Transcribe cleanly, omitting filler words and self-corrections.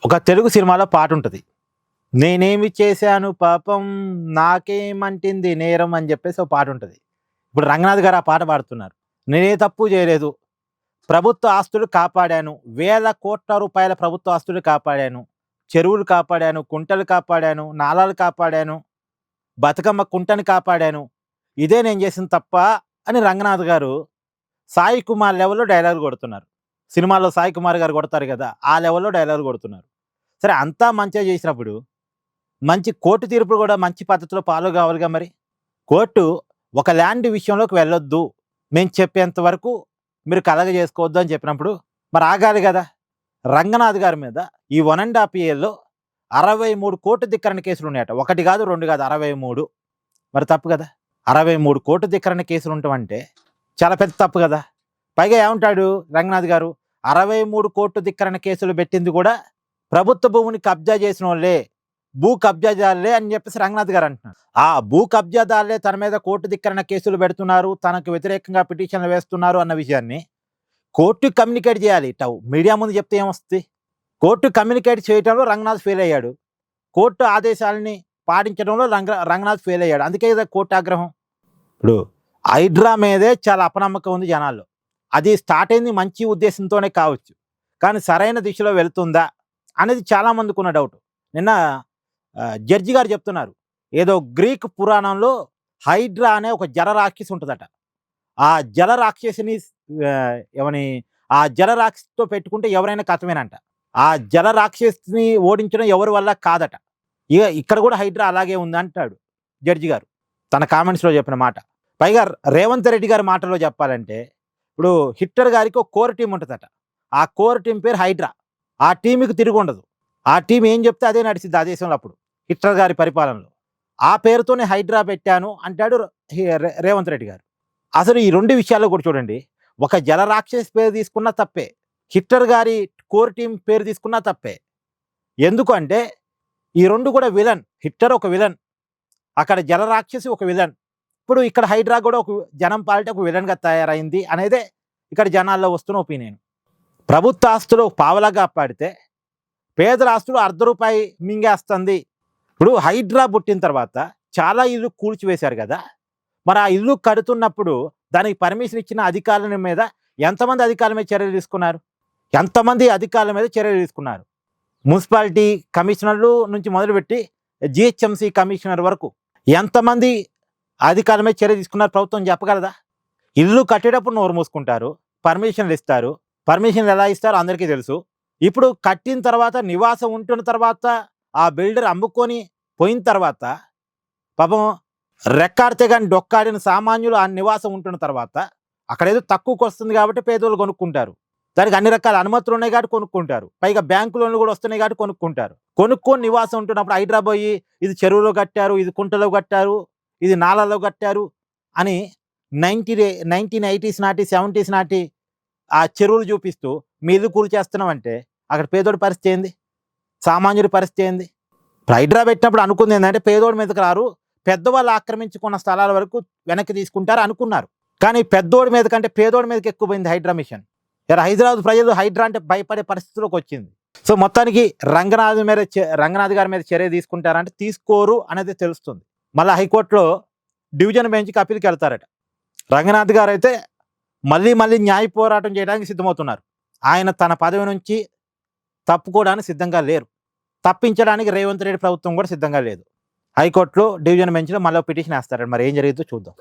ఒక తెలుగు సినిమాలో పాట ఉంటుంది. నేనేమి చేశాను పాపం నాకేమంటింది నేరం అని చెప్పేసి ఒక పాట ఉంటుంది. ఇప్పుడు రంగనాథ్ గారు ఆ పాట పాడుతున్నారు. నేనే తప్పు చేయలేదు, ప్రభుత్వ ఆస్తులు కాపాడాను, వేల కోట్ల రూపాయల ప్రభుత్వ ఆస్తులు కాపాడాను, చెరువులు కాపాడాను, కుంటలు కాపాడాను, నాలాలు కాపాడాను, బతుకమ్మ కుంటని కాపాడాను, ఇదే నేను చేసిన తప్ప అని రంగనాథ్ గారు సాయి కుమార్ లెవెల్లో డైలాగులు కొడుతున్నారు. సినిమాలో సాయి కుమార్ గారు కొడతారు కదా, ఆ లెవెల్లో డైలాగులు కొడుతున్నారు. సరే, అంతా మంచిగా చేసినప్పుడు మంచి కోర్టు తీర్పు కూడా మంచి పద్ధతిలో ఫాలో కావాలిగా. మరి కోర్టు ఒక ల్యాండ్ విషయంలోకి వెళ్ళొద్దు, మేము చెప్పేంత వరకు మీరు కలగ చేసుకోవద్దు అని చెప్పినప్పుడు మరి ఆగాలి కదా. రంగనాథ్ గారి మీద ఈ 1.5 yearలో 63 కోర్టు ధిక్కరణ కేసులు ఉన్నాయట. ఒకటి కాదు, రెండు కాదు, 63. మరి తప్పు కదా. 63 కోర్టు ధిక్కరణ కేసులు ఉంటామంటే చాలా పెద్ద తప్పు కదా. పైగా ఏమంటాడు రంగనాథ్ గారు, 63 కోర్టు ధిక్కరణ కేసులు పెట్టింది కూడా ప్రభుత్వ భూమిని కబ్జా చేసిన వాళ్ళే, భూ కబ్జాదారులే అని చెప్పేసి రంగనాథ్ గారు అంటున్నారు. ఆ భూ కబ్జాదారులే తన మీద కోర్టు ధిక్కరణ కేసులు పెడుతున్నారు, తనకు వ్యతిరేకంగా పిటిషన్లు వేస్తున్నారు అన్న విషయాన్ని కోర్టు కమ్యూనికేట్ చేయాలి. మీడియా ముందు చెప్తే ఏమొస్తుంది? కోర్టు కమ్యూనికేట్ చేయడంలో రంగనాథ్ ఫెయిల్ అయ్యాడు, కోర్టు ఆదేశాలని పాటించడంలో రంగనాథ్ ఫెయిల్ అయ్యాడు. అందుకే కదా కోర్టు ఆగ్రహం. ఇప్పుడు హైడ్రా మీదే చాలా అపనమ్మకం ఉంది జనాల్లో. అది స్టార్ట్ అయింది మంచి ఉద్దేశంతోనే కావచ్చు, కానీ సరైన దిశలో వెళ్తుందా అనేది చాలామందికి ఉన్న డౌట్. నిన్న జడ్జి గారు చెప్తున్నారు, ఏదో గ్రీక్ పురాణంలో హైడ్రా అనే ఒక జలరాక్షసి ఉంటుందట. ఆ జలరాక్షసిని ఏమని ఆ జలరాక్షసితో పెట్టుకుంటే ఎవరైనా కథమేనంట. ఆ జలరాక్షసిని ఓడించడం ఎవరి వల్ల కాదట. ఇక్కడ కూడా హైడ్రా అలాగే ఉంది అంటాడు జడ్జి గారు తన కామెంట్స్లో చెప్పిన మాట. పైగా రేవంత్ రెడ్డి గారి మాటలో చెప్పాలంటే, ఇప్పుడు హిట్లర్ గారికి ఒక కోర్ టీం ఉంటుందట. ఆ కోర్ టీం పేరు హైడ్రా. ఆ టీంకి తిరిగి ఉండదు. ఆ టీం ఏం చెప్తే అదే నడిచింది ఆ దేశంలో అప్పుడు హిట్లర్ గారి పరిపాలనలో. ఆ పేరుతోనే హైడ్రా పెట్టాను అంటాడు రేవంత్ రెడ్డి గారు. అసలు ఈ రెండు విషయాల్లో కూడా చూడండి, ఒక జలరాక్షసి పేరు తీసుకున్నా తప్పే, హిట్లర్ గారి కోర్ టీం పేరు తీసుకున్నా తప్పే. ఎందుకు అంటే ఈ రెండు కూడా విలన్. హిట్లర్ ఒక విలన్, అక్కడ జలరాక్షసి ఒక విలన్. ఇప్పుడు ఇక్కడ హైడ్రా కూడా ఒక జనం పాలిట ఒక విలన్గా తయారైంది అనేదే ఇక్కడ జనాల్లో వస్తున్న ఒపీనియన్. ప్రభుత్వ ఆస్తులు పావలాగా పాడితే పేదల ఆస్తులు ₹1 మింగేస్తుంది. ఇప్పుడు హైడ్రా పుట్టిన తర్వాత చాలా ఇల్లు కూల్చివేశారు కదా. మరి ఆ ఇల్లు కడుతున్నప్పుడు దానికి పర్మిషన్ ఇచ్చిన అధికారుల మీద ఎంతమంది అధికారుల మీద చర్యలు తీసుకున్నారు? ఎంతమంది అధికారుల మీద చర్యలు తీసుకున్నారు? మున్సిపాలిటీ కమిషనర్లు నుంచి మొదలుపెట్టి జిహెచ్ఎంసీ కమిషనర్ వరకు ఎంతమంది అధికారుల మీద చర్య తీసుకున్నారు ప్రభుత్వం చెప్పగలదా? ఇల్లు కట్టేటప్పుడు నోరు మూసుకుంటారు, పర్మిషన్లు ఇస్తారు. పర్మిషన్లు ఎలా ఇస్తారో అందరికీ తెలుసు. ఇప్పుడు కట్టిన తర్వాత నివాసం ఉంటున్న తర్వాత ఆ బిల్డర్ అమ్ముకొని పోయిన తర్వాత పాపం రెక్కాడితే కానీ డొక్కాడిన సామాన్యులు ఆ నివాసం ఉంటున్న తర్వాత అక్కడ ఏదో తక్కువకి వస్తుంది కాబట్టి పేదోళ్ళు కొనుక్కుంటారు. దానికి అన్ని రకాల అనుమతులు ఉన్నాయి కాబట్టి కొనుక్కుంటారు. పైగా బ్యాంకు లోన్లు కూడా వస్తున్నాయి కాబట్టి కొనుక్కుంటారు. కొనుక్కొని నివాసం ఉంటున్నప్పుడు హైదరాబాద్ ఇది చెరువులో కట్టారు, ఇది కుంటలో కట్టారు, ఇది నాలాలో కట్టారు అని 1980s నాటి 70s నాటి ఆ చెరువులు చూపిస్తూ మీ ఇల్లు కూలి చేస్తున్నామంటే అక్కడ పేదోడి పరిస్థితి ఏంది? సామాన్యుడి పరిస్థితి ఏంది? హైడ్రా పెట్టినప్పుడు అనుకుంది ఏంటంటే పేదోడి మీదకి రారు, పెద్దవాళ్ళు ఆక్రమించుకున్న స్థలాల వరకు వెనక్కి తీసుకుంటారు అనుకున్నారు. కానీ పెద్దోడి మీద కంటే పేదోడి మీదకి ఎక్కువ పోయింది హైడ్రా మిషన్. హైదరాబాద్ ప్రజలు హైడ్రా అంటే భయపడే పరిస్థితిలోకి వచ్చింది. సో మొత్తానికి రంగనాథ్ గారి మీద చర్య తీసుకుంటారంటే తీసుకోరు అనేది తెలుస్తుంది. మళ్ళీ హైకోర్టులో డివిజన్ బెంచ్కి అప్పీల్కి వెళ్తారట. రంగనాథ్ గారు అయితే మళ్ళీ న్యాయ పోరాటం చేయడానికి సిద్ధమవుతున్నారు. ఆయన తన పదవి నుంచి తప్పుకోవడానికి సిద్ధంగా లేరు, తప్పించడానికి రేవంత్ రెడ్డి ప్రభుత్వం కూడా సిద్ధంగా లేదు. హైకోర్టులో డివిజన్ బెంచ్లో మళ్ళీ పిటిషన్ వేస్తారట. మరి ఏం జరిగిందో చూద్దాం.